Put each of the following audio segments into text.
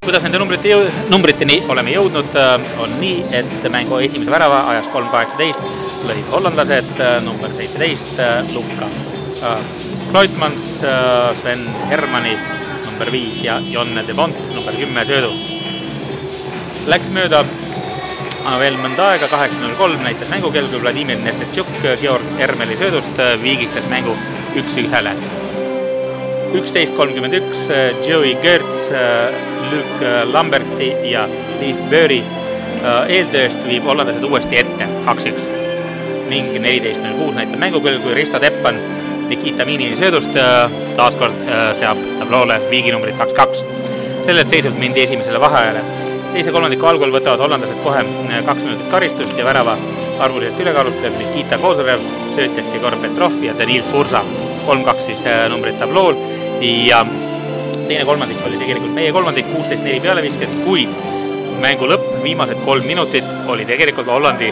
Kuidas nende numbriteni oleme jõudnud, on nii, et mängu esimese värava ajas 3.18 lõid hollandlased, number 17 Luka Kloitmans, Sven Hermanni number 5 ja Jonne de Bont number 10 söödust. Läks mööda veel mõnda aega, 8.03 näitas mängukell, kui Vladimir Nestetšuk Georg Ermeli söödust viigistas mängu 1-1. 11.31 Joey Gertz, Luke Lambertsi ja Steve Burry eeltööst viib hollandlased uuesti ette 2-1 ning 14.06 näitab mängukell, kui Risto Teppan Nikita Minini söödust taaskord seab tabloole viiginumbrit 2-2. Sellelt seisult mindi esimesele vaheajale. Teise kolmandiku algul võtavad hollandlased kohe 2 minutit karistust ja värava arvulisest ülekaalust lööb Nikita Kozorev, söötjaks Igor Petrov ja Danil Fursa. 3-2 siis numbrid tablool ja teine kolmandik oli tegelikult meie kolmandik, 16-4 pealevisket, kuid mängu lõpp, viimased 3 minutit oli tegelikult Hollandi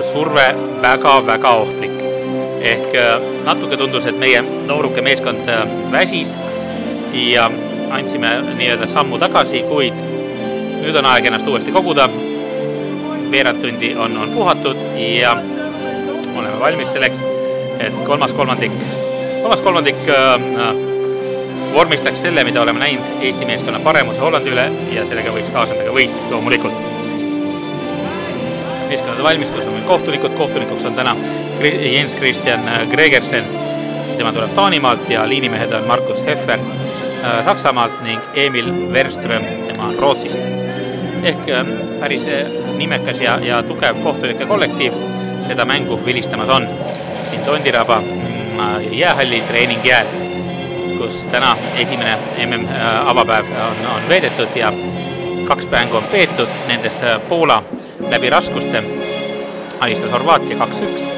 surve väga-väga ohtlik. Ehk natuke tundus, et meie nooruke meeskond väsis ja andsime nii-öelda sammu tagasi, kuid nüüd on aeg ennast uuesti koguda. Veerand tundi on puhatud ja oleme valmis selleks, et kolmas kolmandik vormistaks selle, mida oleme näinud Eesti meeskonna paremuse Hollandi üle ja sellega võiks kaasneda ka võit loomulikult. Meeskonnad on valmis, kus on meil kohtunikuks on täna Jens Christian Gregersen, tema tuleb Taanimaalt ja liinimehed on Markus Heffer Saksamaalt ning Emil Verström, tema on Rootsist. Ehk päris nimekas ja tugev kohtunike kollektiiv seda mängu vilistamas on. Siin Tondiraba jäähalli treening jääl, kus täna esimene MM avapäev on veedetud ja 2 mängu on peetud, nendes Poola läbi raskuste alistas Horvaatia 2-1.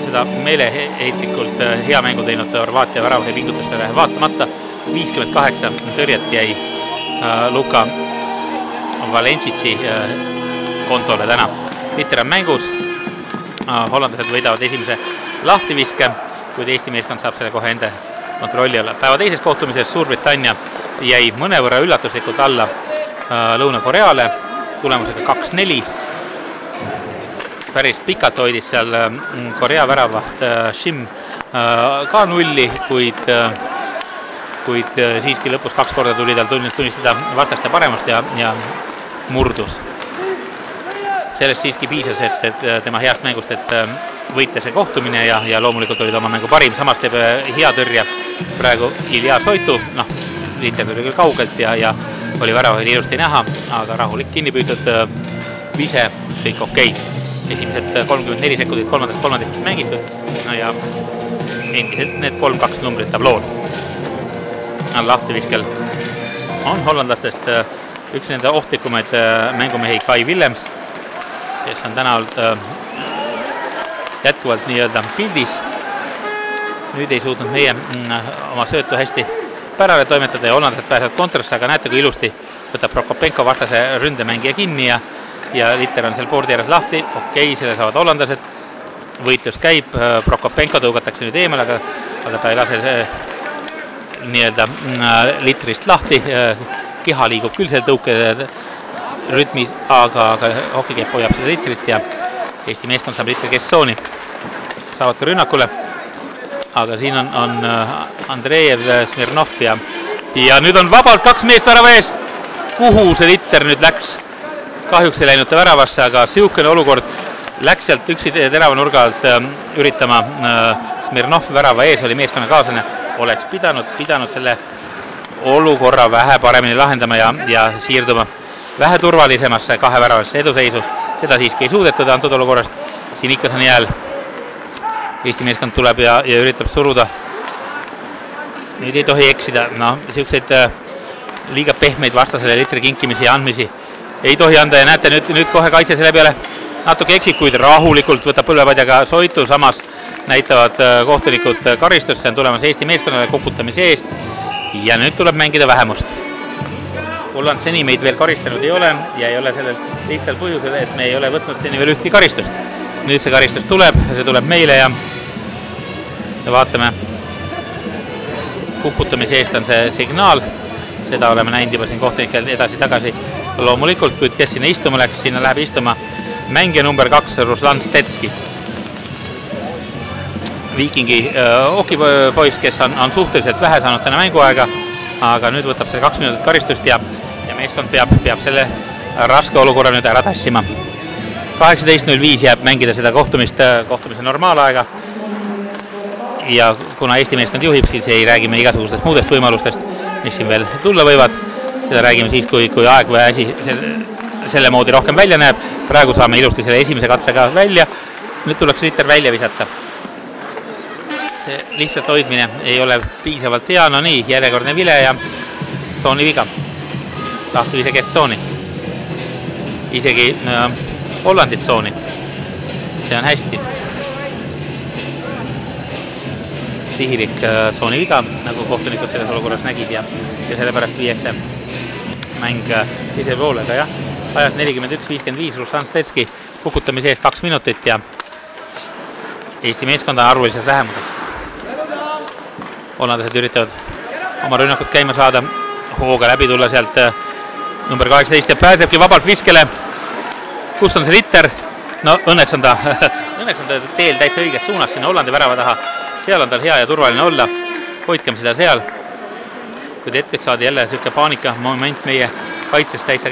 Seda meeleheitlikult hea mängu teinud Horvaatia väravahe pingutustele vaatamata 58 tõrjet jäi Luka Valencitsi kontole täna. Litter on mängus, hollandlased võidavad esimese lahtiviske, kuid Eesti meeskond saab selle kohe enda kontrolli alla. Päeva teises kohtumises Suurbritannia jäi mõnevõrra üllatuslikult alla Lõuna-Koreale tulemusega 2-4. Päris pikalt hoidis seal Korea väravaht Shim ka nulli, kuid siiski lõpus 2 korda tuli tal tunnistada vastaste paremust ja murdus. Sellest siiski piisas, et tema heast mängust, et võita see kohtumine ja loomulikult oli oma mängu parim. Samas teeb hea tõrje praegu Ilja Soitu, Liiter tuli küll kaugelt ja oli väravaid ilusti näha, aga rahulik kinni püütud vise, kõik okei. Esimesed 34 sekundit kolmandast kolmandikust mängitud ja endiselt need 3-2 numbrid tablool. Lahtiviskel on hollandlastest üks nende ohtlikumaid mängumehi Kai Willems, kes on täna olnud jätkuvalt nii-öelda pildis. Nüüd ei suutnud meie oma söötu hästi pärale toimetada ja hollandlased pääsevad kontrasse, aga näete, kui ilusti võtab Prokopenko vastase ründemängija kinni ja Litter on seal boardi ääres lahti. Okei, selle saavad hollandlased. Võitlus käib, Prokopenko tõugatakse nüüd eemal, aga ta ei lase nii-öelda Litterist lahti. Keha liigub küll selle tõuke rütmis, aga hokikepp hoiab seda Litterit ja Eesti meeskond saab Litter kesksooni. Saavad ka rünnakule, aga siin on Andreev, Smirnov ja nüüd on vabalt 2 meest värava ees. Kuhu see Litter nüüd läks? Kahjuks ei läinud ta väravasse, aga siukene olukord läks sealt üksi terava nurga alt üritama Smirnov värava ees, oli meeskonna kaaslane, oleks pidanud selle olukorra vähe paremini lahendama ja siirduma vähe turvalisemasse 2 väravasse eduseisu. Seda siiski ei suudetud antud olukorrast. Siin ikka on jääl. Eesti meeskond tuleb ja üritab suruda. Nüüd ei tohi eksida. Siukseid liiga pehmeid vastasele Litteri kinkimisi ja andmisi ei tohi anda ja näete nüüd kohe kaitse selle peale natuke eksib, kuid rahulikult võtab põlvepadjaga Soitu, samas näitavad kohtunikud karistust, see on tulemas Eesti meeskonnale koputamise eest ja nüüd tuleb mängida vähemust. Holland seni meid veel karistanud ei ole ja ei ole sellel lihtsal põhjusel, et me ei ole võtnud seni veel ühtki karistust. Nüüd see karistus tuleb, see tuleb meile ja vaatame, koputamise eest on see signaal, seda oleme näinud juba siin kohtunikel edasi-tagasi loomulikult, kuid kes sinna istuma läks, sinna läheb istuma mängija number 2 Ruslan Stetski. Viikingi okipoiss, kes on suhteliselt vähe saanud täna mänguaega, aga nüüd võtab see 2 minutit karistust ja meeskond peab selle raske olukorra nüüd ära tassima. 18.05 jääb mängida seda kohtumise normaalaega ja kuna Eesti meeskond juhib, siis ei räägi me igasugustest muudest võimalustest, mis siin veel tulla võivad. Seda räägime siis, kui aeg või asi selle moodi rohkem välja näeb. Praegu saame ilusti selle esimese katsega välja. Nüüd tuleks Ritter välja visata. See lihtsalt hoidmine ei ole piisavalt hea. No nii, järjekordne vile ja tsooni viga. Tahtu ise kestsooni. Isegi Hollandit tsooni. See on hästi. Sihirik tsooni viga, nagu kohtunikud selles olukorras nägid ja sellepärast viiakse mäng teise poolega, jah. Ajas 41-55 Ruslan Stetski kukutamise eest 2 minutit ja Eesti meeskond on arvuliselt vähemuses. Hollandlased üritavad oma rünnakut käima saada, hooga läbi tulla sealt number 18 ja pääsebki vabalt viskele. Kus on see Ritter? No õnneks on ta teel täitsa õiges suunas sinna Hollandi värava taha. Seal on tal hea ja turvaline olla. Hoidkem seda seal. Kuid hetkeks saadi jälle selline paanika moment meie kaitsest täitsa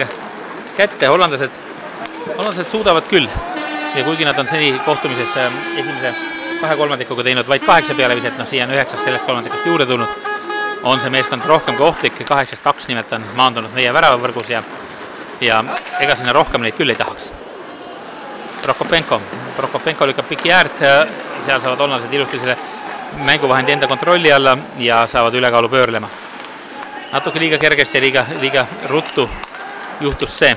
kätte. Hollandlased suudavad küll. Ja kuigi nad on seni kohtumises esimese 2/3 teinud vaid 8 pealeviset, siia on 9 sellest 3 juurde tulnud, on see meeskond rohkem kui ohtlik. 8-2 nimelt on maandunud meie väravavõrgus ja ega sinna rohkem neid küll ei tahaks. Prokopenko lükkab piki äärt, seal saavad hollandlased ilusti selle mänguvahendi enda kontrolli alla ja saavad ülekaalu pöörlema. Natuke liiga kergesti ja liiga ruttu juhtus see.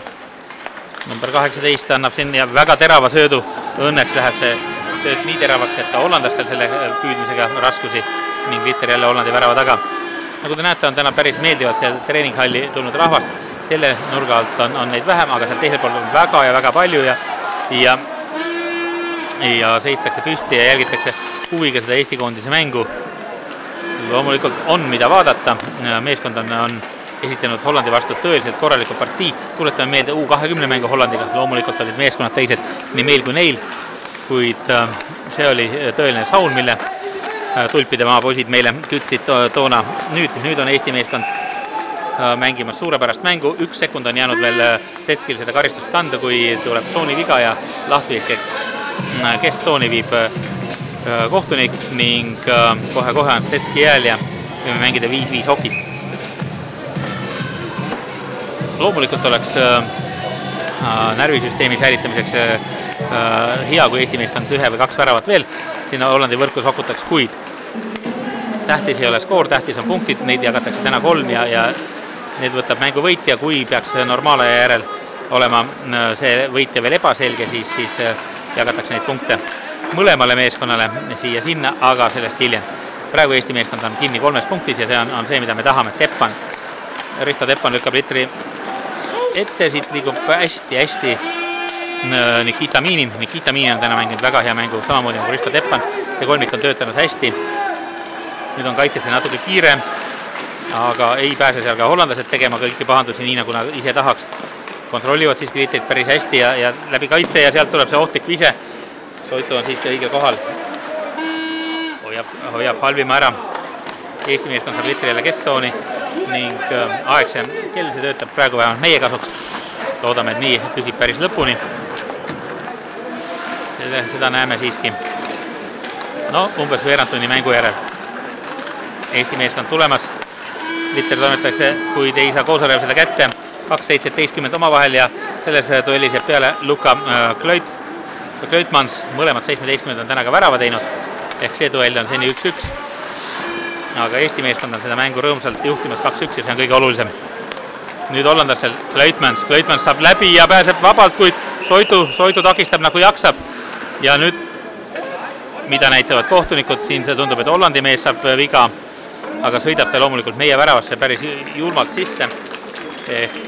Number 18 annab sinna väga terava söödu. Õnneks läheb see sööd nii teravaks, et ka hollandlastel selle püüdmisega raskusi ning Ritter jälle Hollandi värava taga. Nagu te näete, on täna päris meeldivalt seal treeninghalli tulnud rahvast. Selle nurga alt on neid vähem, aga seal teisel pool on väga ja väga palju ja seistakse püsti ja jälgitakse huviga seda Eesti koondise mängu. Loomulikult on mida vaadata. Meeskond on esitanud Hollandi vastu tõeliselt korraliku partii. Tuletame meelde U20 mängu Hollandiga. Loomulikult olid meeskonnad teised nii meil kui neil, kuid see oli tõeline saun, mille tulpide maapoisid meile kütsid toona. Nüüd on Eesti meeskond mängimas suurepärast mängu. 1 sekund on jäänud veel Stetskil seda karistust kanda, kui tuleb tsooni viga ja lahti kestsooni viib kohtunik ning kohe on Stetski jääl ja võime mängida 5-5 hokit. Loomulikult oleks närvisüsteemi säilitamiseks hea, kui Eesti meeskond 1 või 2 väravat veel sinna Hollandi võrku sokutaks, kuid tähtis ei ole skoor, tähtis on punktid, neid jagatakse täna 3 ja need võtab mängu võitja. Kui peaks normaalaja järel olema see võitja veel ebaselge, siis jagatakse neid punkte mõlemale meeskonnale siia-sinna, aga sellest hiljem. Praegu Eesti meeskond on kinni 3 punktis ja see on see, mida me tahame. Risto Teppan lükkab Ritteri ette, siit liigub hästi Nikita Minin. Nikita Minin on täna mänginud väga hea mängu, samamoodi nagu Risto Teppan. See kolmik on töötanud hästi. Nüüd on kaitsesse natuke kiire, aga ei pääse seal ka hollandlased tegema kõiki pahandusi nii, nagu nad ise tahaks. Kontrollivad siiski Ritterit päris hästi ja läbi kaitse ja sealt tuleb see ohtlik vise. Soitu on siiski õigel kohal. Hoiab halvima ära. Eesti meeskond saab Ritteri jälle kestsooni ning aegse kell see töötab praegu vähemalt meie kasuks. Loodame, et nii püsib päris lõpuni. Seda näeme siiski. Umbes veerand tunni mängu järel. Eesti meeskond tulemas. Ritter toimetatakse, kuid ei saa Kosarev seda kätte. 2-17 omavahel ja selles duellis jääb peale Luka Kleutmans. Mõlemad 17 on täna ka värava teinud. Ehk see duell on seni 1-1. Aga Eesti meeskond on seda mängu rõõmsalt juhtimas 2-1 ja see on kõige olulisem. Nüüd hollandlasel Kleutmans saab läbi ja pääseb vabalt, kuid Soitu takistab nagu jaksab. Ja nüüd, mida näitavad kohtunikud, siin see tundub, et Hollandi mees saab viga, aga sõidab ta loomulikult meie väravasse päris julmalt sisse. Ehk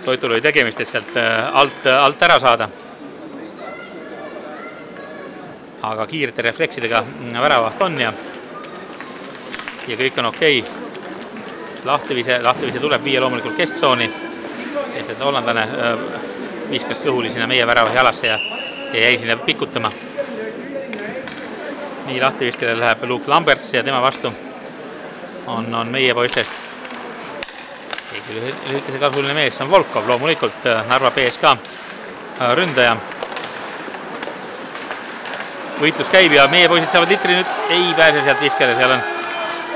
Soitul oli tegemist, et sealt alt ära saada. Aga kiirete refleksidega väravaht on ja kõik on okei. Lahtivise tuleb viia loomulikult kesksooni, sest et hollandlane viskas kõhuli sinna meie väravahi alasse ja jäi sinna pikutama. Nii lahtiviskele läheb Luke Lamberts ja tema vastu on meie poistest keegi lühikese kasvuline mees, see on Volkov, loomulikult Narva BSK ründaja. Võitlus käib ja meie poisid saavad litri nüüd, ei pääse sealt viskele, seal on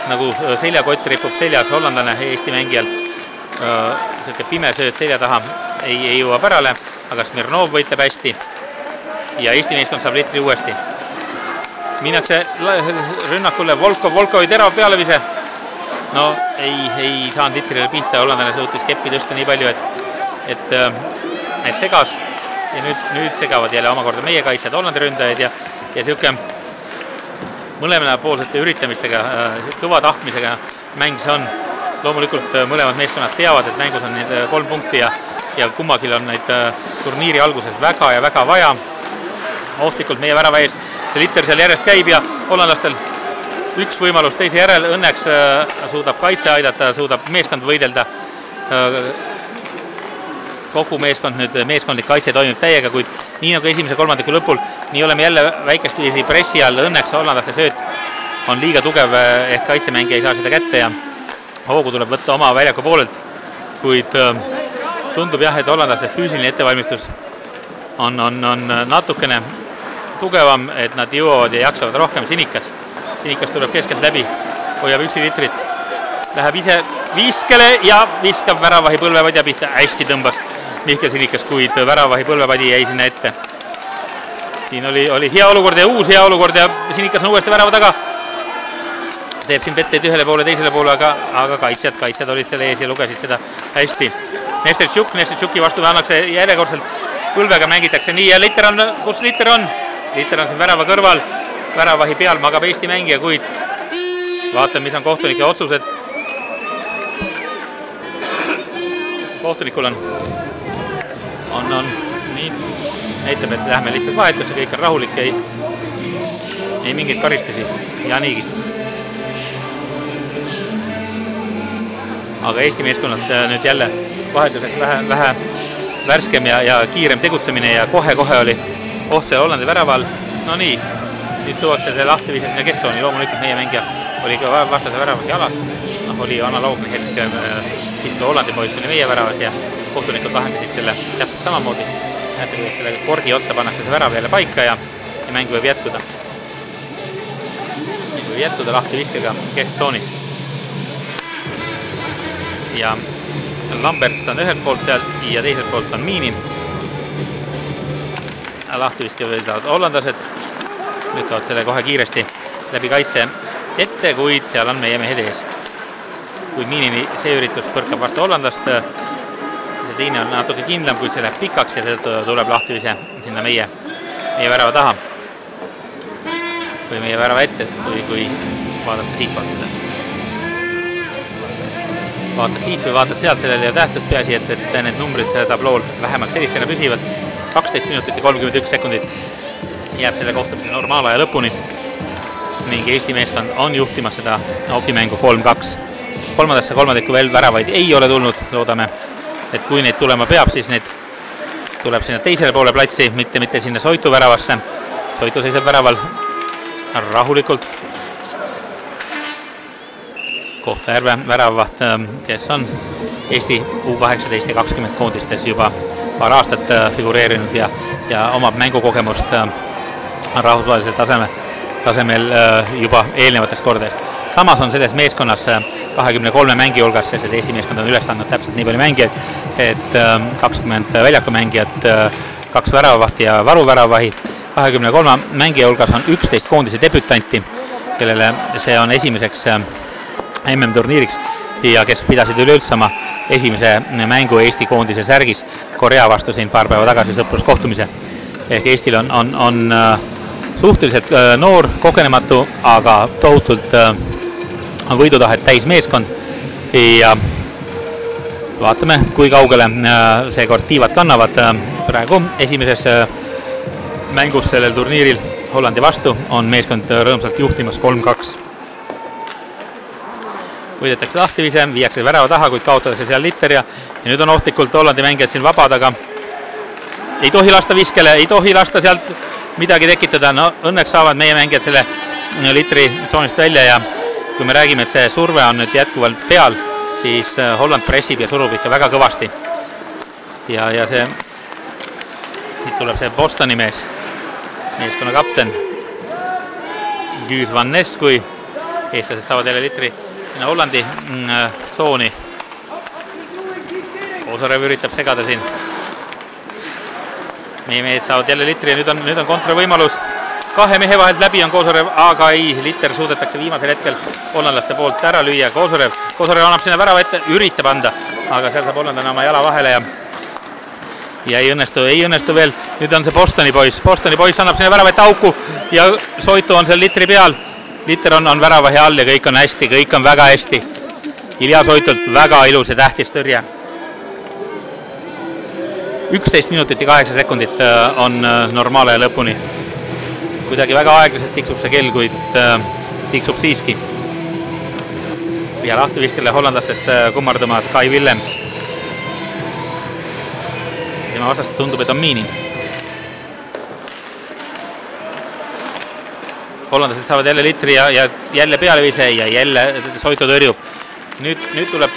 nagu seljakott ripub seljas hollandlane Eesti mängijal. Selline pime sööd selja taha ei jõua pärale, aga Smirnov võitleb hästi ja Eesti meeskond saab litri uuesti. Minnakse rünnakule Volkovi terav pealevise. No ei saanud litrile pihta, hollandlane suutis keppi tõsta nii palju, et segas ja nüüd segavad jälle omakorda meie kaitsjad, Hollandi ründajad ja siuke mõlemale poolsete üritamistega, kõva tahtmisega mäng see on. Loomulikult mõlemad meeskonnad teavad, et mängus on need 3 punkti ja kummagil on neid turniiri alguses väga ja väga vaja. Ohtlikult meie värava ees, see litter seal järjest käib ja hollandlastel üks võimalus teise järel, õnneks suudab kaitse aidata, suudab meeskond võidelda. Kogu meeskond nüüd, meeskondlik kaitse toimib täiega, kuid nii nagu esimese kolmandiku lõpul, nii oleme jälle väikest viisi pressi all, õnneks hollandlaste sööt on liiga tugev, ehk kaitsemängija ei saa seda kätte ja hoogu tuleb võtta oma väljaku poolelt, kuid tundub jah, et hollandlaste füüsiline ettevalmistus on natukene tugevam, et nad jõuavad ja jaksavad rohkem. Sinikas tuleb keskelt läbi, hoiab üksi litrit, läheb ise viskele ja viskab väravahi põlvepadja pihta, hästi tõmbas Mihkel Sinikas, kuid väravahi põlvepadi jäi sinna ette. Siin oli hea olukord ja uus hea olukord ja Sinikas on uuesti värava taga. Teeb siin petteid ühele poole, teisele poole, aga kaitsjad olid selle ees ja lugesid seda hästi. Nestertšuki vastu annakse järjekordselt põlvega mängitakse nii ja Litter on, kus Litter on? Litter on siin värava kõrval, väravahi peal magab Eesti mängija, kuid vaatame, mis on kohtunike otsused. Kohtunikul on nii, näitab, et lähme lihtsalt vahetusse, kõik on rahulik, ei mingeid karistusi ja niigi. Aga Eesti meeskonnalt nüüd jälle vahetuseks vähe värskem ja kiirem tegutsemine ja kohe oli oht selle Hollandi väraval. No nii, nüüd tuuakse see lahtivise sinna kesksooni, loomulikult meie mängija oli ka vastase väravas jalas. Oli analoogne hetk, siis ka Hollandi poiss oli meie väravas ja kohtunikud lahendasid selle täpselt samamoodi. Näete, kuidas selle korgi otsa pannakse see värav jälle paika ja mäng võib jätkuda. Mäng võib jätkuda lahtiviskega kesksoonis. Ja Lamberts on ühelt poolt seal ja teiselt poolt on Miinin. Lahtiviske võidavad hollandlased, lükkavad selle kohe kiiresti läbi kaitse ette, kuid seal on meie mehed ees. Kuid Miinini see üritus põrkab vastu hollandlast, see teine on natuke kindlam, kuid see läheb pikaks ja seetõttu tuleb lahtivise sinna meie värava taha. Või meie värava ette, kui vaadata siitpoolt seda. Vaatad siit või vaatad sealt, sellele ja tähtsust peasi, et need numbrid tablool vähemalt sellistena püsivad. 12 minutit ja 31 sekundit jääb selle kohtumise normaalaja lõpuni ning Eesti meeskond on juhtimas seda hokimängu 3-2. Kolmandasse kolmandikku veel väravaid ei ole tulnud, loodame, et kui neid tulema peab, siis neid tuleb sinna teisele poole platsi, mitte sinna Soitu väravasse. Soitu seisab väraval rahulikult. Kohtla-Järve väravavaht, kes on Eesti U18 ja 20 koondistes juba paar aastat figureerinud ja omab mängukogemust rahvusvahelisel tasemel juba eelnevatest kordadest. Samas on selles meeskonnas 23 mängi hulgas, sest Eesti meeskond on üles andnud täpselt nii palju mängijaid, et 20 väljakumängijat, 2 väravavahti ja varuväravavahi. 23 mängija hulgas on 11 koondise debütanti, kellele see on esimeseks MM-turniiriks ja kes pidasid üleüldse oma esimese mängu Eesti koondise särgis Korea vastu siin paar päeva tagasi sõpruskohtumise. Ehk Eestil on suhteliselt noor, kogenematu, aga tohutult võidutahet täis meeskond ja vaatame, kui kaugele seekord tiivad kannavad. Praegu esimeses mängus sellel turniiril Hollandi vastu on meeskond rõõmsalt juhtimas 3-2. võidetakse lahtivise, viiakse värava taha, kuid kaotatakse seal Litter ja nüüd on ohtlikult Hollandi mängijad siin vabad, aga ei tohi lasta viskele, ei tohi lasta sealt midagi tekitada, no õnneks saavad meie mängijad selle Litteri tsoonist välja ja kui me räägime, et see surve on nüüd jätkuvalt peal, siis Holland pressib ja surub ikka väga kõvasti. Ja see, siit tuleb see Bostoni meeskonna kapten Guus van Ness, kui eestlased saavad jälle Litteri Hollandi tsooni. Kosarev üritab segada siin. Meie mehed saavad jälle Litteri ja nüüd on kontravõimalus. 2 mehe vahelt läbi on Kosarev, aga ei, Litter suudetakse viimasel hetkel hollandlaste poolt ära lüüa. Kosarev annab sinna värava ette, üritab anda, aga seal saab hollandlane oma jala vahele ja ei õnnestu veel. Nüüd on see Bostoni poiss annab sinna värava ette auku ja Soitu on seal Litteri peal. Litter on värava hea all ja kõik on hästi, kõik on väga hästi. Ilja Soitult väga ilus ja tähtis tõrje. 11 minutit ja 8 sekundit on normaale lõpuni. Kuidagi väga aeglaselt tiksub see kell, kuid tiksub siiski. Ja lahtiviskele hollandlastest kummardama Sky Willems. Tema vastast tundub, et on Miinin. Hollandlased saavad jälle Litteri ja jälle pealevise ja jälle Soitu tõrjub. Nüüd tuleb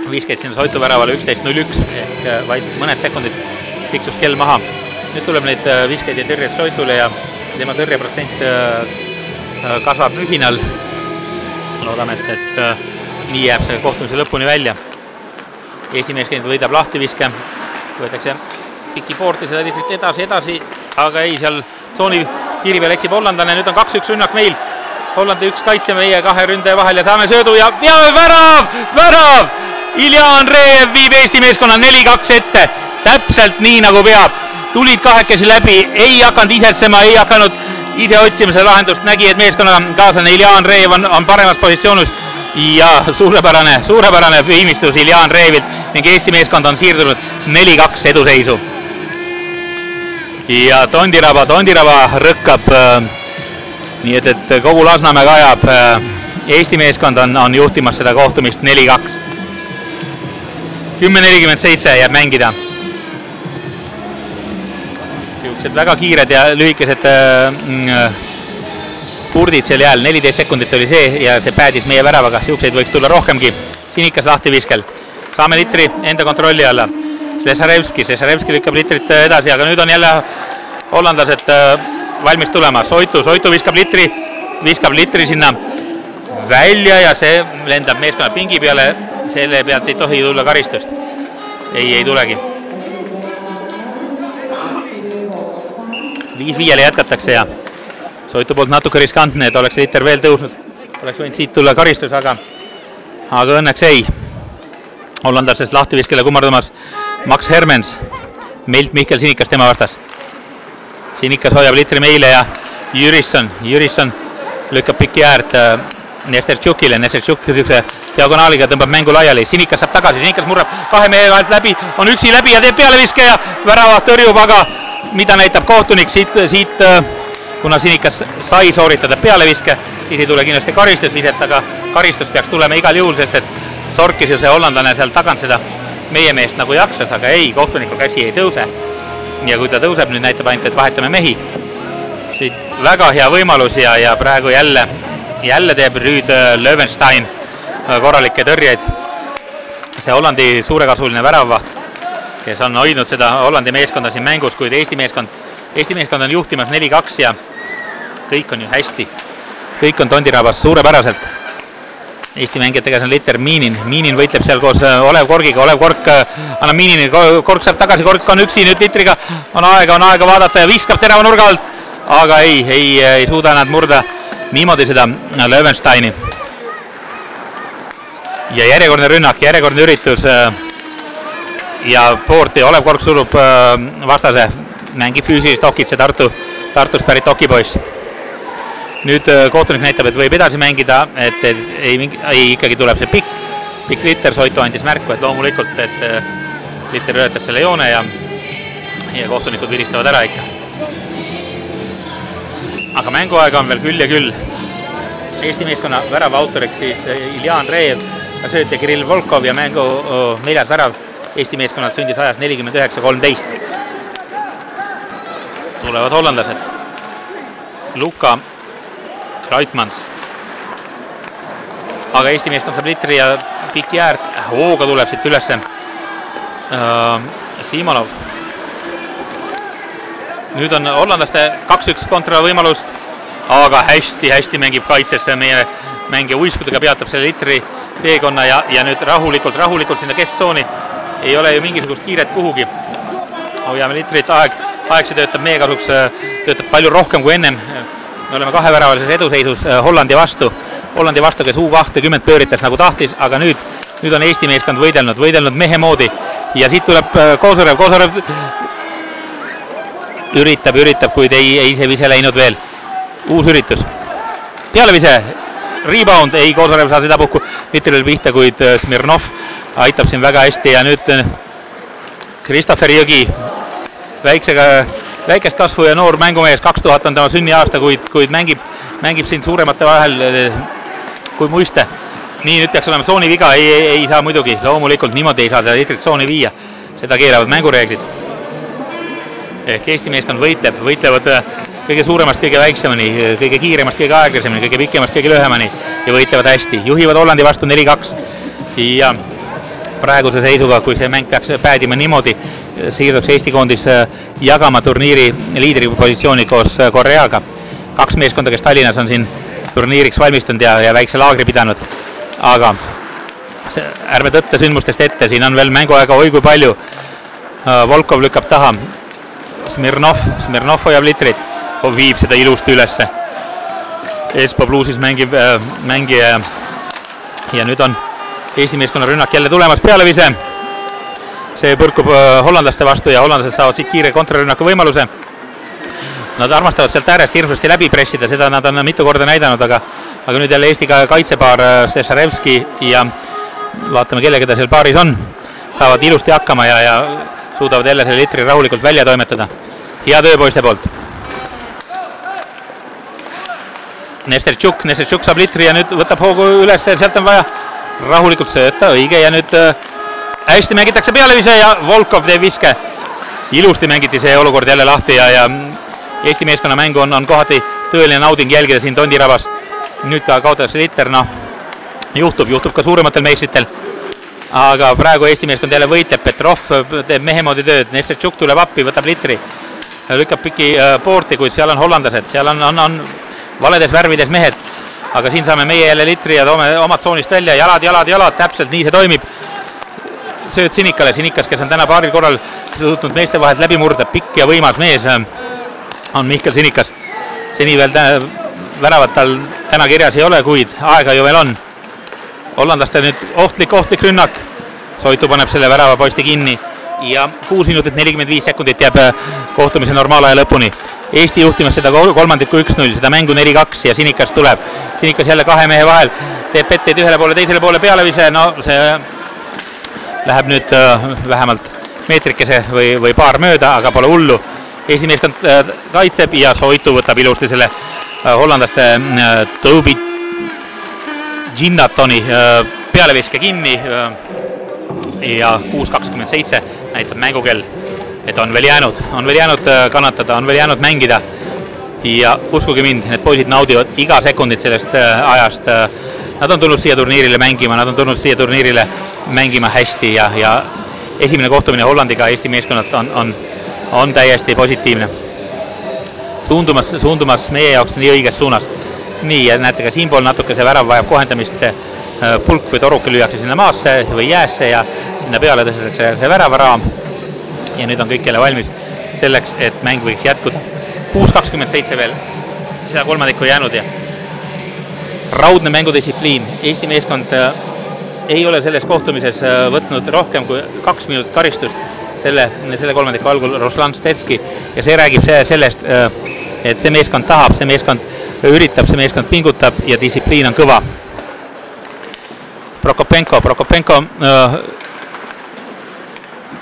viskeid sinna Soitu väravale 11.01 ehk vaid mõned sekundid tiksus kell maha. Nüüd tuleb neid viskeid ja tõrjed Soitule ja tema tõrjeprotsent kasvab mühinal. Loodame, et nii jääb see kohtumise lõpuni välja. Eesti meeskond võidab lahtiviske. Võetakse piki poorti seda Litterit edasi, aga ei, seal tsooni piiri peal eksib hollandlane. Nüüd on 2-1 rünnak meil. Hollandi 1 kaitse meie 2 ründaja vahel ja saame söödu ja värav! Ilja Andreev viib Eesti meeskonna 4-2 ette. Täpselt nii, nagu peab. Tulid kahekesi läbi, ei hakanud isetsema, ei hakanud ise otsima seda lahendust. Nägi, et meeskonna kaaslane Ilja Andreev on paremas positsioonis ja suurepärane viimistus Ilja Andreevilt ning Eesti meeskond on siirdunud 4-2 eduseisu. Ja Tondiraba rõkkab, nii et kogu Lasnamäe kajab. Eesti meeskond on juhtimas seda kohtumist 4-2. 10.47 jääb mängida. Siuksed väga kiired ja lühikesed spurdid seal jääl. 14 sekundit oli see ja see päädis meie väravaga. Siukseid võiks tulla rohkemgi. Sinikas lahtiviskel. Saame Litteri enda kontrolli alla. Slesarevski lükkab Litterit edasi, aga nüüd on jälle hollandlased valmis tulema. Soitu viskab Litteri sinna välja ja see lendab meeskonna pingi peale. Selle pealt ei tohi tulla karistust. Ei tulegi. 5-5 jätkatakse ja Soitu poolt natuke riskantne, et oleks Litter veel tõusnud. Oleks võinud siit tulla karistus, aga õnneks ei. Hollandlasest lahtiviskele kummardumas Max Hermens. Meilt Mihkel Sinikas tema vastas. Sinikas hoiab Litteri meile ja Jürisson lükkab piki äärt Nestertšukile. Nestertšuk diagonaaliga tõmbab mängu laiali. Sinikas saab tagasi, Sinikas murrab 2 mehe vahelt läbi, on üksi läbi ja teeb pealeviske ja värava tõrjub, aga mida näitab kohtunik siit, kuna Sinikas sai sooritada pealeviske, siis ei tule kindlasti karistusviset, aga karistus peaks tulema igal juhul, sest et sorkis ju see hollandlane seal tagant seda meie meest nagu jaksas, aga ei, kohtuniku käsi ei tõuse. Ja kui ta tõuseb, nüüd näitab ainult, et vahetame mehi. Siit väga hea võimalus ja praegu jälle teeb Rüüd Löwenstein korralikke tõrjeid. See Hollandi suurekasuline väravvaht, kes on hoidnud seda Hollandi meeskonda siin mängus, kuid Eesti meeskond on juhtimas 4-2 ja kõik on ju hästi. Kõik on Tondirabas suurepäraselt. Eesti mängijate käes on Litter Miinin võitleb seal koos Olev Korgiga. Olev Kork annab Miinini, Kork saab tagasi, Kork on üksi nüüd Litteriga. On aega vaadata ja viskab terava nurga alt, aga ei suuda nad murda niimoodi seda Löwensteini. Ja järjekordne rünnak, järjekordne üritus ja poorti Olev Kork surub vastase, mängib füüsilist okitse Tartust pärit okipoiss. Nüüd kohtunik näitab, et võib edasi mängida, et ei ikkagi tuleb see pikk Litter. Soitu andis märku, et loomulikult, et Litter ületas selle joone ja kohtunikud vilistavad ära ikka. Aga mänguaega on veel küll ja küll. Eesti meeskonna värava autoriks siis Iljan Reev, söötja Kirill Volkov ja mängu 4. värav Eesti meeskonnalt sündis ajas 49-13. Tulevad hollandlased. Luka Kreutmans. Aga Eesti meeskond saab litri ja piki äärt. Hooga tuleb siit ülesse Simonov. Nüüd on hollandlaste 2-1 kontra võimalus, aga hästi mängib kaitsesse meie mängija uiskudega, peatab selle litri teekonna ja nüüd rahulikult sinna kesksooni. Ei ole ju mingisugust kiiret kuhugi. Hoiame litrit, aeg see töötab meie kasuks, töötab palju rohkem kui ennem. Me oleme kaheväravalises eduseisus Hollandi vastu, kes U20 pööritas nagu tahtis, aga nüüd on Eesti meeskond võidelnud mehe moodi ja siit tuleb Kosorev üritab, kuid ei see vise läinud veel. Uus üritus. Pealevise, rebound, ei Kosorev saa seda puhku litrile pihta, kuid Smirnov aitab siin väga hästi ja nüüd Christopher Jõgi, väikest kasvu ja noor mängumees, 2000 on tema sünniaasta, kuid mängib siin suuremate vahel kui muiste. Nii, nüüd peaks olema tsooni viga, ei saa muidugi, loomulikult niimoodi ei saa seda litrit tsooni viia, seda keeravad mängureeglid. Ehk Eesti meeskond võitlevad kõige suuremast kõige väiksemani, kõige kiiremast kõige aeglasemani, kõige pikemast kõige lühemani ja võitlevad hästi. Juhivad Hollandi vastu 4-2 ja praeguse seisuga, kui see mäng peaks päädima niimoodi, siirduks Eesti koondis jagama turniiri liidripositsiooni koos Koreaga. 2 meeskonda, kes Tallinnas on siin turniiriks valmistunud ja väikse laagri pidanud. Aga ärme tõtta sündmustest ette, siin on veel mänguaega oi kui palju. Volkov lükkab taha. Smirnov hoiab litrit, viib seda ilusti ülesse. Espo Bluesis mängib mängija ja nüüd on Eesti meeskonna rünnak jälle tulemas, pealevise. See põrkub hollandlaste vastu ja hollandlased saavad siit kiire kontrarünnaku võimaluse. Nad armastavad sealt äärest hirmsasti läbi pressida, seda nad on mitu korda näidanud, aga nüüd jälle Eesti kaitsepaar Stešarevski ja vaatame, kellega ta seal paaris on. Saavad ilusti hakkama ja suudavad jälle selle litri rahulikult välja toimetada. Hea töö poiste poolt. Nestertšuk saab litri ja nüüd võtab hoogu üles, sealt on vaja rahulikult sööta, õige, ja nüüd hästi mängitakse pealevise ja Volkov teeb viske. Ilusti mängiti see olukord jälle lahti ja Eesti meeskonna mängu on kohati tõeline nauding jälgida siin Tondirabas. Nüüd ka kaotatakse liter, juhtub ka suurematel meistritel. Aga praegu Eesti meeskond jälle võitleb, Petrov teeb mehe moodi tööd, Nestertšuk tuleb appi, võtab litri, lükkab piki poorti, kuid seal on hollandlased, seal on valedes värvides mehed. Aga siin saame meie jälle litri ja toome omad tsoonist välja, jalad, täpselt nii see toimib. Sööd Sinikale, Sinikas, kes on täna paaril korral suutnud meeste vahelt läbi murda, pikk ja võimas mees on Mihkel Sinikas. Seni veel väravat tal täna kirjas ei ole, kuid aega ju veel on. Hollandlaste nüüd ohtlik rünnak. Soitu paneb selle värava posti kinni ja 6 minutit 45 sekundit jääb kohtumise normaalaja lõpuni. Eesti juhtimas seda kolmandikku 1-0, seda mängu 4-2 ja Sinikas tuleb. Sinikas jälle 2 mehe vahel, teeb petteid ühele poole, teisele poole pealevise, see läheb nüüd vähemalt meetrikese või paar mööda, aga pole hullu. Eesti meeskond kaitseb ja Soitu võtab ilusti selle hollandlaste Toby Ginnatoni pealeviske kinni ja 6.27 näitab mängukell, et on veel jäänud kannatada, on veel jäänud mängida ja uskuge mind, need poisid naudivad iga sekundit sellest ajast. Nad on tulnud siia turniirile mängima hästi ja esimene kohtumine Hollandiga Eesti meeskonnalt on täiesti positiivne. Suundumas meie jaoks nii õiges suunas. Nii, ja näete ka siinpool natuke see värav vajab kohendamist, see pulk või toruke lüüakse sinna maasse või jäässe ja sinna peale tõstetakse see väravaraam. Ja nüüd on kõik jälle valmis selleks, et mäng võiks jätkuda. 6.27 veel, seda kolmandikku jäänud ja raudne mängudistsipliin. Eesti meeskond ei ole selles kohtumises võtnud rohkem kui 2 minutit karistust selle kolmandiku algul Ruslan Stetski ja see räägib sellest, et see meeskond tahab, see meeskond üritab, see meeskond pingutab ja distsipliin on kõva. Prokopenko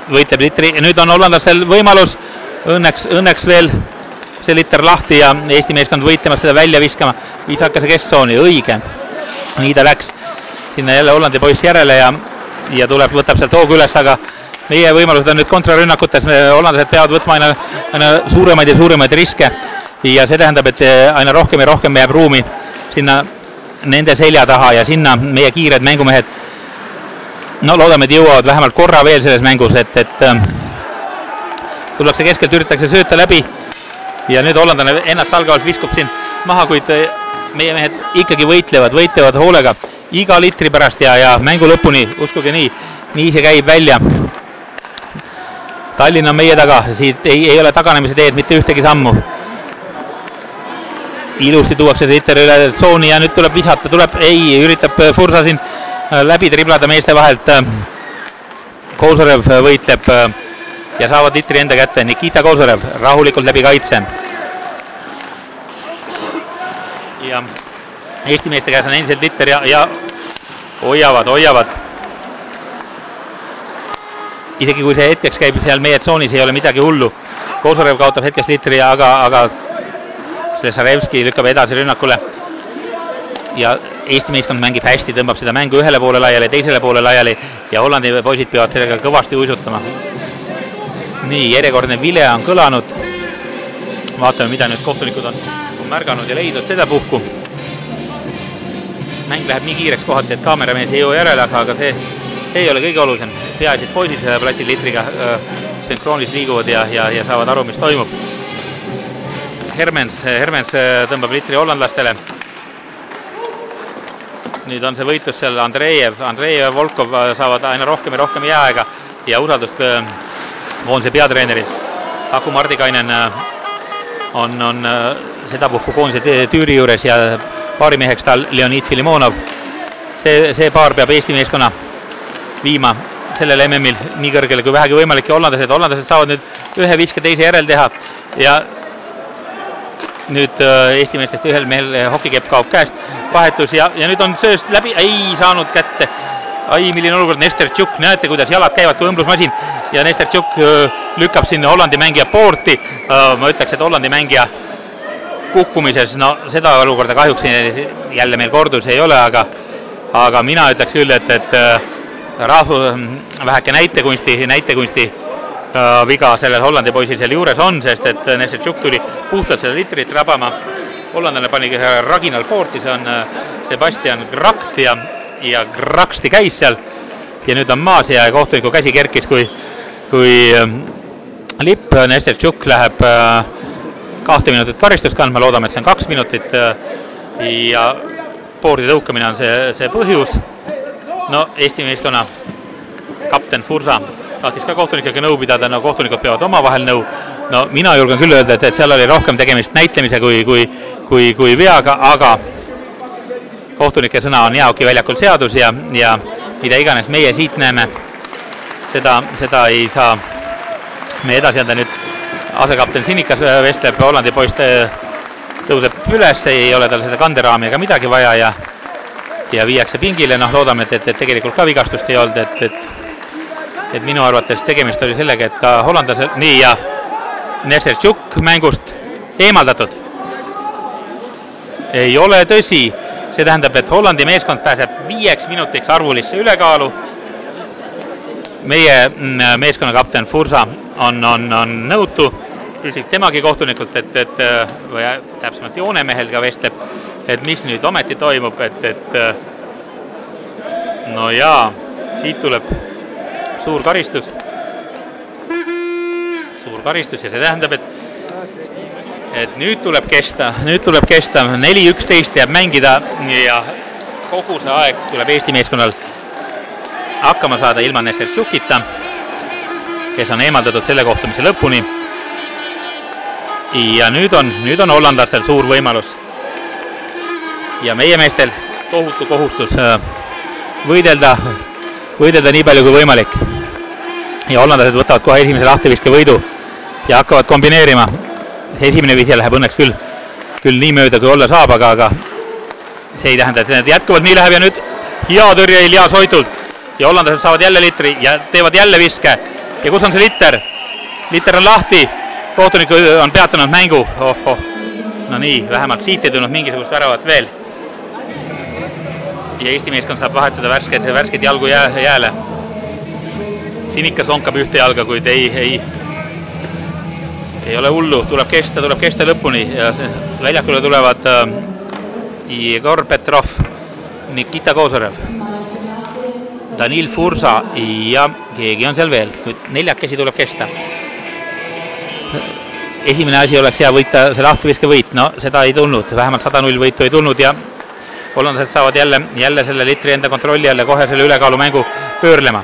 võitleb litri ja nüüd on hollandlastel võimalus õnneks veel see liter lahti ja Eesti meeskond võitlemas seda välja viskama. Visaka see kesksooni, õige. Nii ta läks sinna jälle Hollandi poiss järele ja tuleb, võtab sealt hoogu üles, aga meie võimalused on nüüd kontrarünnakutes. Hollandlased peavad võtma aina suuremaid ja suuremaid riske ja see tähendab, et aina rohkem ja rohkem jääb ruumi sinna nende selja taha ja sinna meie kiired mängumehed no loodame, et jõuavad vähemalt korra veel selles mängus, et tullakse keskelt, üritatakse sööta läbi ja nüüd hollandlane ennast salgavalt viskub siin maha, kuid meie mehed ikkagi võitlevad hoolega iga litri pärast ja mängu lõpuni, uskuge nii see käib välja. Tallinn on meie taga, siit ei ole taganemise teed mitte ühtegi sammu. Ilusti tuuakse liter üle tsooni ja nüüd tuleb visata, üritab Fursa siin läbi triblada meeste vahelt. Kozorev võitleb ja saavad litri enda kätte. Nikita Kozorev rahulikult läbi kaitse. Ja Eesti meeste käes on endiselt liter ja hoiavad. Isegi kui see hetkeks käib seal meie tsoonis, ei ole midagi hullu. Kozorev kaotab hetkeks litri, aga Slesarevski lükkab edasi rünnakule. Ja Eesti meeskond mängib hästi, tõmbab seda mängu ühele poole laiali, teisele poole laiali ja Hollandi poisid peavad sellega kõvasti uisutama. Nii, järjekordne vile on kõlanud. Vaatame, mida nüüd kohtunikud on märganud ja leidnud seda puhku. Mäng läheb nii kiireks kohati, et kaameramees ei jõua järele, aga see ei ole kõige olulisem. Peaased poisid platsil litriga sünkroonis liiguvad ja saavad aru, mis toimub. Hermens tõmbab litri hollandlastele. Nüüd on see võitlus seal Andreev ja Volkov saavad aina rohkem ja rohkem jääaega ja usaldust koondise peatreenerid. Saku Mardikainen on seda puhku koondise tüüri juures ja paarimeheks tal Leonid Filimonov. See paar peab Eesti meeskonna viima sellele MM-il nii kõrgele kui vähegi võimalik ja hollandlased saavad nüüd ühe viske teise järel teha ja nüüd Eesti meestest ühel mehel hokikepp kaob käest, vahetus ja nüüd on sööst läbi, ei saanud kätte. Milline olukord, Nestertšuk, näete, kuidas jalad käivad kui õmblusmasin ja Nestertšuk lükkab sinna Hollandi mängija poorti. Ma ütleks, et Hollandi mängija kukkumises, no seda olukorda kahjuks jälle meil kordus ei ole, aga mina ütleks küll, et väheke näitekunsti viga sellel Hollandi poisil seal juures on, sest et Nestertšuk tuli puhtalt selle litrit rabama. Hollandlane pani raginal poorti, see on Sebastian Grakt ja Graksti käis seal ja nüüd on maas ja kohtuniku käsi kerkis, kui lipp. Nestertšuk läheb 2 minutit karistust kandma, loodame, et see on 2 minutit ja poordi tõukamine on see põhjus. No Eesti meeskonna kapten Fursa tahtis ka kohtunikega nõu pidada, no kohtunikud peavad omavahel nõu. No mina julgen küll öelda, et seal oli rohkem tegemist näitlemise kui veaga, aga kohtunike sõna on Jaoki väljakul seadus ja mida iganes meie siit näeme, seda ei saa me edasi anda. Nüüd asekapten Sinikas vestleb, Hollandi poist tõuseb üles, ei ole tal seda kanderaami ega midagi vaja ja viiakse pingile, loodame, et tegelikult ka vigastust ei olnud, et minu arvates tegemist oli sellega, et ka hollandlased, nii ja Nestertšuk mängust eemaldatud. Ei ole tõsi, see tähendab, et Hollandi meeskond pääseb 5 minutiks arvulisse ülekaalu. Meie meeskonna kapten Fursa on nõutu, küsib temagi kohtunikult, või täpsemalt joonemehel ka vestleb, et mis nüüd ometi toimub, no jaa, siit tuleb suur karistus ja see tähendab, et nüüd tuleb kesta, 4-11 jääb mängida ja kogu see aeg tuleb Eesti meeskonnal hakkama saada ilma Nestertšukita, kes on eemaldatud selle kohtumise lõpuni. Ja nüüd on hollandlastel suur võimalus ja meie meestel tohutu kohustus võidelda nii palju kui võimalik. Ja hollandlased võtavad kohe esimese lahtiviske võidu ja hakkavad kombineerima. Esimene vihje läheb õnneks küll nii mööda, kui olla saab, aga see ei tähenda, et need jätkuvalt nii läheb ja nüüd hea tõrje Ilja Soitult ja hollandlased saavad jälle litri ja teevad jälle viske. Ja kus on see liter? Liter on lahti. kohtunik on peatanud mängu. No nii, vähemalt siit ei tulnud mingisugust väravat veel. Ja Eesti meeskond saab vahetada värsked jalgu jääle. Siin ikka sonkab ühte jalga, kuid ei ole hullu, tuleb kesta lõpuni ja väljakule tulevad Igor Petrov, Nikita Kozorev, Danil Fursa ja keegi on seal veel, kuid neljakesi tuleb kesta. Esimene asi oleks hea võita see lahtiviske võit, no seda ei tulnud, vähemalt 100-0 võitu ei tulnud ja hollandlased saavad jälle selle litri enda kontrolli jälle kohe selle ülekaalu mängu pöörlema.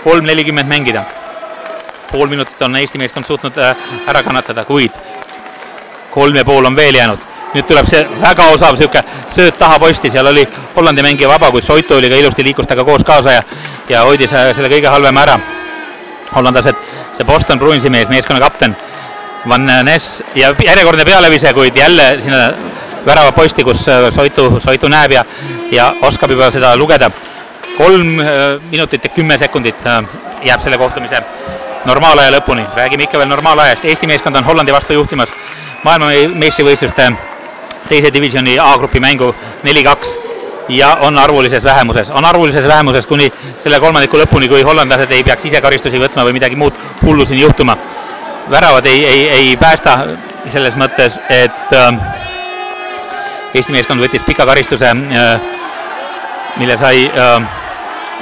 3:40 mängida. Pool minutit on Eesti meeskond suutnud ära kannatada, kuid 3,5 on veel jäänud. Nüüd tuleb see väga osav sööt taha posti, seal oli Hollandi mängija vaba, kuid Soitu oli ka ilusti liikus taga koos kaasa ja hoidis selle kõige halvema ära. Hollandlased, see Boston Bruinsi meeskonna kapten Van Ness ja järjekordne pealevise, kuid jälle sinna värava posti, kus Soitu näeb ja oskab juba seda lugeda. 3 minutit ja 10 sekundit jääb selle kohtumise normaalaja lõpuni. Räägime ikka veel normaalajast. Eesti meeskond on Hollandi vastu juhtimas maailma meistrivõistluste teise divisjoni A-grupi mängu 4-2 ja on arvulises vähemuses kuni selle kolmandiku lõpuni, kui hollandlased ei peaks ise karistusi võtma või midagi muud hullu siin juhtuma. Väravad ei päästa selles mõttes, et Eesti meeskond võttis pika karistuse, mille sai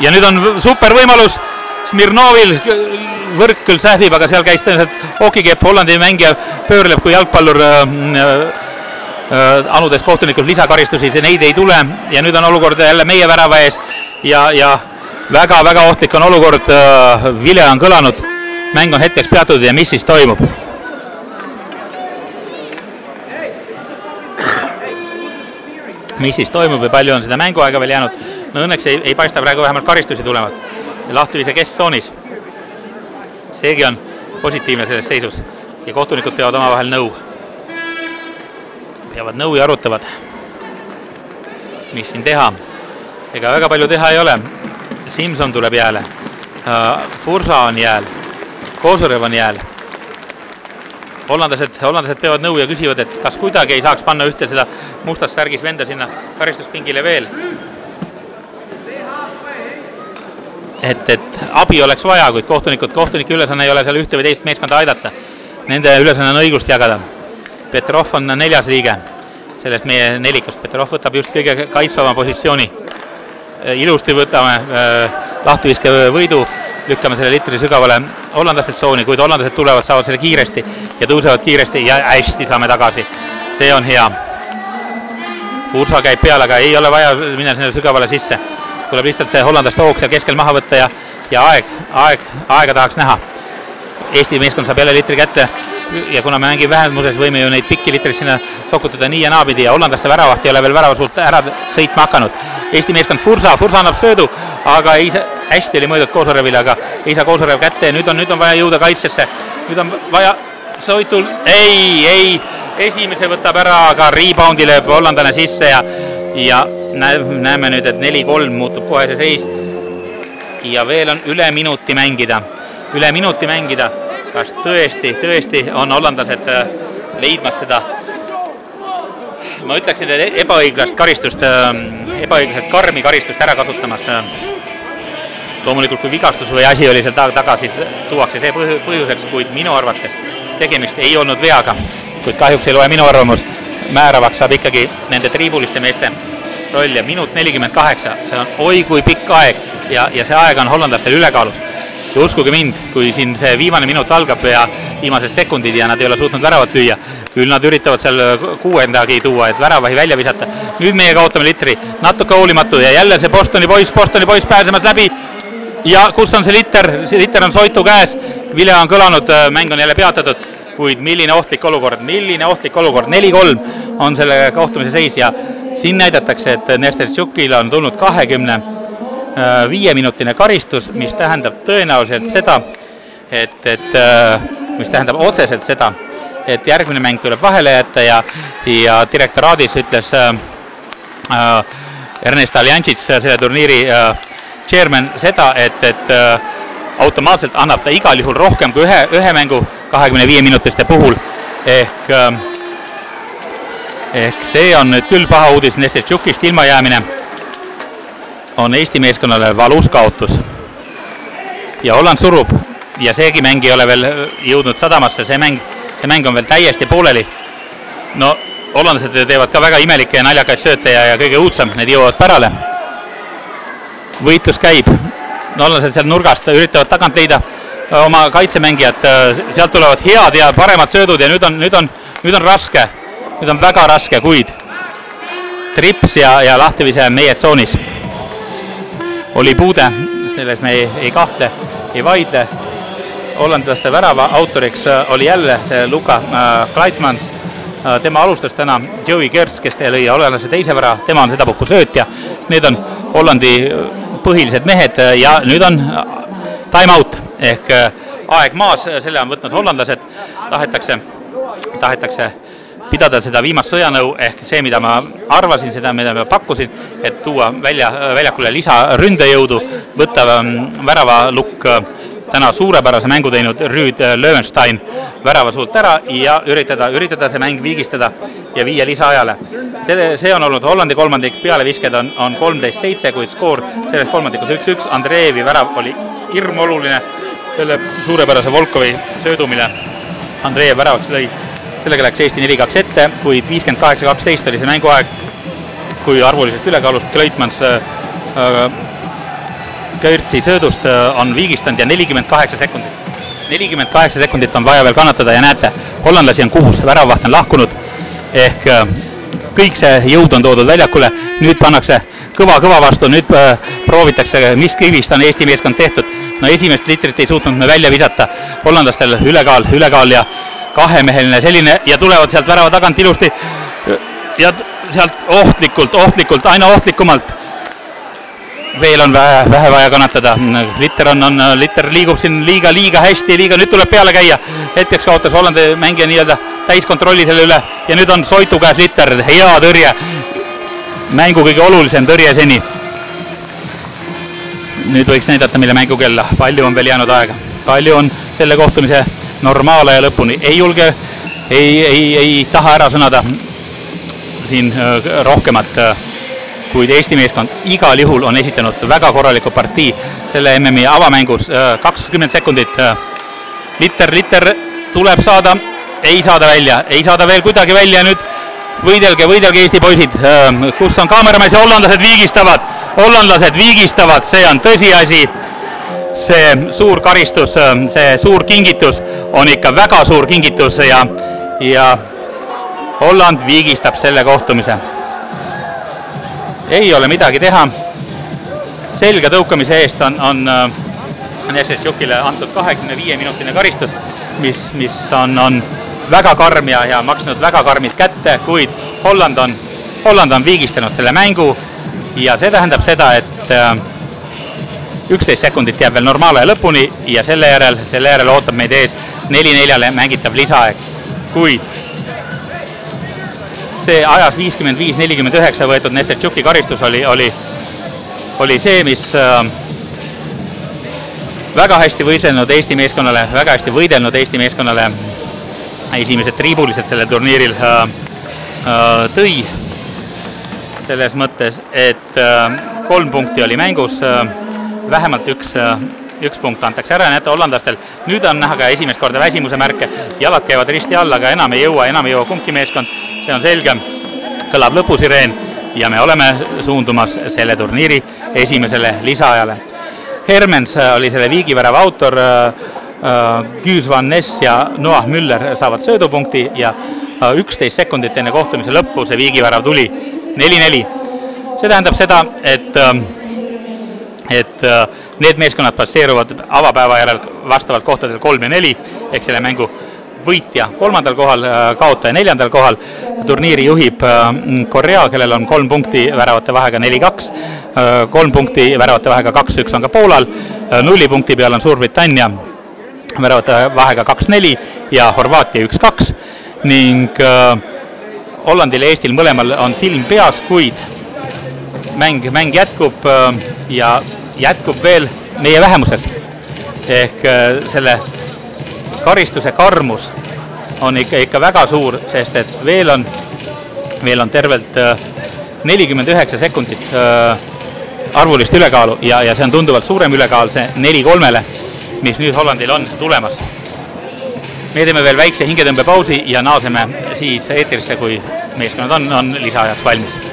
ja nüüd on super võimalus Smirnovil, võrk küll sähvib, aga seal käis tõenäoliselt hokikepp, Hollandi mängija pöörleb kui jalgpallur anudes kohtunikult lisakaristusi, neid ei tule ja nüüd on olukord jälle meie värava ees ja väga-väga ohtlik on olukord, vile on kõlanud, mäng on hetkeks peatunud ja mis siis toimub? Mis siis toimub ja palju on seda mänguaega veel jäänud? No õnneks ei paista praegu vähemalt karistusi tulevat. Lahtivise kestsoonis. Seegi on positiivne selles seisus ja kohtunikud peavad omavahel nõu. Peavad nõu ja arutavad, mis siin teha. Ega väga palju teha ei ole. Simson tuleb jääle. Fursa on jääl. Kozorev on jääl. Hollandlased peavad nõu ja küsivad, et kas kuidagi ei saaks panna ühte seda mustast särgis venda sinna karistuspingile veel. Et abi oleks vaja, kuid kohtunike ülesanne ei ole seal ühte või teist meeskonda aidata. Nende ülesanne on õiglust jagada. Petrov on 4. liige sellest meie nelikust. Petrov võtab just kõige kaitsvama positsiooni. Ilusti võtame lahtiviske võidu, lükkame selle litri sügavale hollandlaste tsooni, kuid hollandlased tulevad, saavad selle kiiresti ja tõusevad kiiresti ja hästi saame tagasi. See on hea. Ursa käib peale, aga ei ole vaja minna sinna sügavale sisse. Tuleb lihtsalt see hollandlaste hoog seal keskel maha võtta ja aega tahaks näha. Eesti meeskond saab jälle litri kätte ja kuna me mängime vähemuses, võime ju neid pikki litreid sinna sokutada nii ja naapidi ja hollandlaste väravaht ei ole veel värava suurt ära sõitma hakanud. Eesti meeskond Fursa annab söödu, aga hästi oli mõõdud Kozorevile, aga ei saa Kozorev kätte. Nüüd on vaja jõuda kaitsesse. Nüüd on vaja Soitul. Ei. Esimese võtab ära, aga rebound'i lööb hollandlane sisse ja näeme nüüd, et 4-3 muutub kohe see seis. Ja veel on üle minuti mängida. Kas tõesti on hollandlased leidmas seda, ma ütleksin, ebaõiglast karistust, ebaõiglaselt karmi karistust ära kasutamas. Loomulikult, kui vigastus või asi oli seal taga, siis tuuakse see põhjuseks, kuid minu arvates tegemist ei olnud veaga, kuid kahjuks ei loe minu arvamus. Määravaks saab ikkagi nende triibuliste meeste roll ja minut 48, see on oi kui pikk aeg ja see aeg on hollandlastel ülekaalus. Ja uskuge mind, kui siin see viimane minut algab ja viimased sekundid ja nad ei ole suutnud väravat lüüa, küll nad üritavad seal kuuendagi tuua, et väravahi välja visata. Nüüd meie kaotame litri, natuke hoolimatu ja jälle see Bostoni poiss pääsemas läbi ja kus on see liter on Soitu käes, vile on kõlanud, mäng on jälle peatatud, kuid milline ohtlik olukord, 4-3 on selle kohtumise seis ja siin näidatakse, et Nestertšukil on tulnud 25-minutine karistus, mis tähendab tõenäoliselt seda, mis tähendab otseselt seda, et järgmine mäng tuleb vahele jätta ja direktoraadis ütles Ernest Aljanšits, selle turniiri chairman, seda, et automaatselt annab ta igal juhul rohkem kui ühe mängu 25 minutiste puhul. Ehk see on nüüd küll paha uudis, Nestertšukist ilmajäämine on Eesti meeskonnale valus kaotus. Ja Holland surub ja seegi mäng ei ole veel jõudnud sadamasse, see mäng on veel täiesti pooleli. No hollandlased teevad ka väga imelikke ja naljakaid sööte ja kõige uudsam, need jõuavad pärale. Võitlus käib, hollandlased seal nurgast üritavad tagant leida oma kaitsemängijad, sealt tulevad head ja paremad söödud ja nüüd on raske, nüüd on väga raske, kuid trips ja lahtivise meie tsoonis. Oli puude, selles me ei kahtle, ei vaidle. Hollandlaste värava autoriks oli jälle see Luka Kleitmans. Tema alustas täna Joey Gerts, kes lõi hollandlase teise vära, tema on sedapuhku söötja. Need on Hollandi põhilised mehed ja nüüd on time out ehk aeg maas, selle on võtnud hollandlased. Tahetakse pidada seda viimast sõjanõu ehk see, mida ma arvasin, seda, mida ma pakkusin, et tuua väljakule lisa ründejõudu, võtta väravalukk täna suurepärase mängu teinud Rüd Löwenstein värava suult ära ja üritada see mäng viigistada ja viia lisaajale. See on olnud Hollandi kolmandik, pealevisked on 13-7, kuid skoor selles kolmandikus 1-1. Andreevi värav oli hirmoluline, selle suurepärase Volkovi söödu, mille Andreev väravaks lõi. Sellega läks Eesti 4-2 ette, kuid 58-12 oli see mänguaeg, kui arvuliselt ülekaalust Kleitmans Kõrtsi söödust on viigistanud ja 48 sekundit. 48 sekundit on vaja veel kannatada ja näete, hollandlasi on 6, väravvaht on lahkunud ehk kõik see jõud on toodud väljakule, nüüd pannakse kõva vastu, nüüd proovitakse, mis kivist on Eesti meeskond tehtud. No esimest litrit ei suutnud me välja visata, hollandlastel ülekaal ja kahemeheline selline ja tulevad sealt värava tagant ilusti ja sealt ohtlikult, aina ohtlikumalt. Veel on vähe vaja kannatada, Litter liigub siin liiga hästi, nüüd tuleb peale käia, hetkeks kaotas Hollandi mängija nii-öelda täiskontrolli selle üle ja nüüd on Soitu käes Litter, hea tõrje, mängu kõige olulisem tõrje seni. Nüüd võiks näidata meile mängukella, palju on veel jäänud aega, palju on selle kohtumise normaale ja lõpuni, ei julge, ei taha ära sõnada siin rohkemat, kuid Eesti meeskond igal juhul on esitanud väga korraliku partii selle MM-i avamängus, 20 sekundit. Litter tuleb saada, ei saada veel kuidagi välja, nüüd võidelge Eesti poisid, kus on kaameramees ja hollandlased viigistavad, see on tõsiasi, see suur karistus, see suur kingitus on ikka väga suur kingitus ja Holland viigistab selle kohtumise. Ei ole midagi teha. Selga tõukamise eest on Nestertšukile antud 25-minutine karistus, mis on väga karm ja maksnud väga karmilt kätte, kuid Holland on viigistanud selle mängu ja see tähendab seda, et 11 sekundit jääb veel normaale lõpuni ja selle järel ootab meid ees 4-4 mängitav lisaaeg, kuid see ajas 55-49 võetud Nestertšuki karistus oli see, mis väga hästi võidelnud Eesti meeskonnale esimesed triibulised selle turniiril tõi selles mõttes, et 3 punkti oli mängus, vähemalt üks punkt antakse ära, näete hollandlastel, nüüd on näha ka esimest korda väsimuse märke, jalad käivad risti alla, aga enam ei jõua kumbki meeskond, see on selge, kõlab lõpusireen ja me oleme suundumas selle turniiri esimesele lisaajale. Hermens oli selle viigivärava autor, Guus van Ness ja Noah Müller saavad söödupunkti ja 11 sekundit enne kohtumise lõppu see viigivärav tuli 4-4. See tähendab seda, et need meeskonnad passeeruvad avapäeva järel vastavalt kohtadel 3 ja 4, ehk selle mängu võitja 3. kohal, kaotaja 4. kohal. Turniiri juhib Korea, kellel on 3 punkti väravate vahega 4-2, 3 punkti väravate vahega 2-1 on ka Poolal, 0 punkti peal on Suurbritannia väravate vahega 2-4 ja Horvaatia 1-2 ning Hollandil ja Eestil mõlemal on silm peas, kuid mäng jätkub ja jätkub veel meie vähemuses ehk selle karistuse karmus on ikka väga suur, sest et veel on tervelt 49 sekundit arvulist ülekaalu ja see on tunduvalt suurem ülekaal, see 4-3-le, mis nüüd Hollandil on tulemas. Me teeme veel väikse hingetõmbepausi ja naaseme siis eetrisse, kui meeskonnad on lisaajaks valmis.